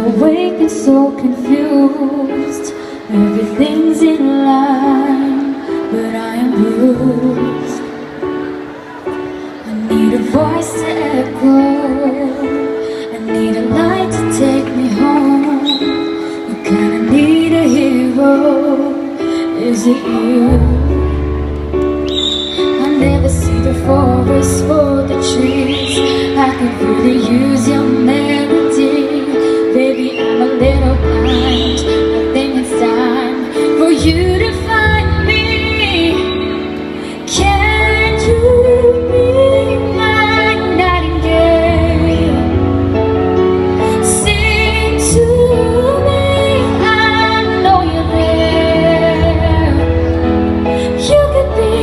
awake and so confused. Everything's in line, but I am bruised. I need a voice to echo, I need a light to take me home. I kinda need a hero, is it you? I never see the forest for the trees. I could really use your melody. Baby, I'm a little blind. I think it's time for you to find me. Can you be my nightingale? Sing to me, I know you're there. You could be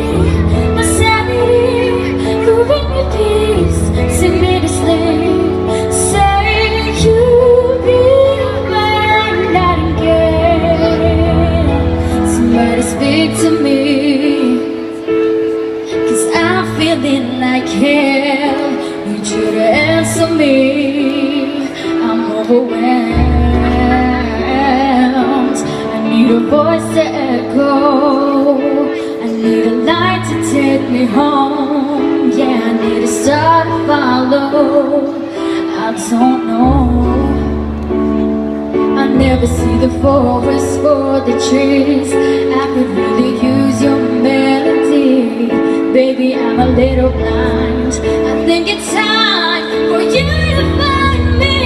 my sanity, proving your peace, sing me to sleep. Say you be my nightingale. Somebody speak to me, 'cause I'm feeling like hell. Need you to answer me, I'm overwhelmed. I need a voice to echo, I need a light to take me home. Yeah, I need a star to follow. I don't know. I never see the forest for the trees. I could really use your melody. Baby, I'm a little blind. I think it's time for you to find me.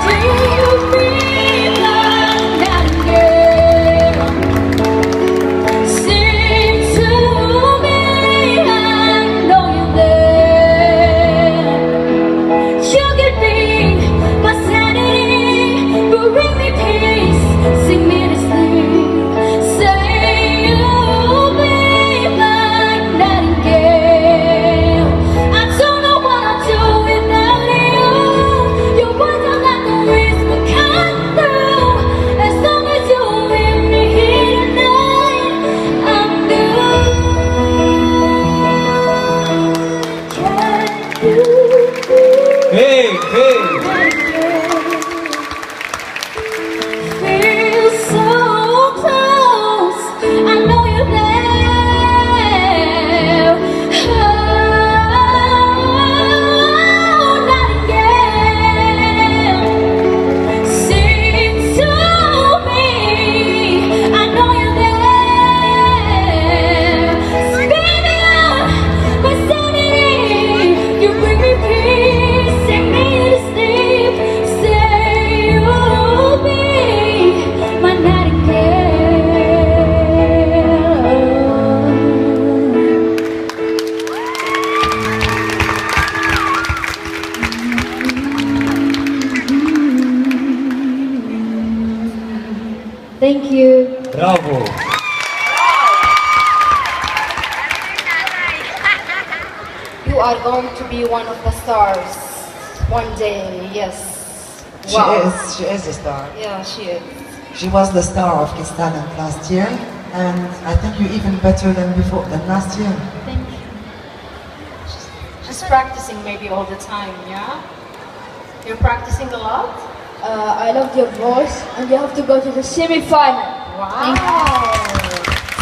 Can you be my nightingale? Sing to me, I know you're there. You can be my sanity, bring me peace, sing me to sleep. Say you'll be my nightingale. I don't know what I'd do without you. Your words are like a whisper come through. As long as you're with me here tonight, I'm good. Can you be Hey, hey! feel so close? I know you're there. Oh, nightingale, sing to me. I know you're there. Speak up, my sanity. You bring me peace, sing me to sleep. Say you'll be my nightingale. Thank you. Bravo! You are going to be one of the stars one day, yes. She is a star. Yeah, she is. She was the star of Kidstalent last year, and I think you're even better than last year. Thank you. She's practicing maybe all the time, yeah? You're practicing a lot? I love your voice, and you have to go to the semi-final. Wow!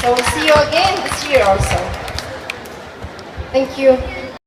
So we'll see you again this year also. Thank you.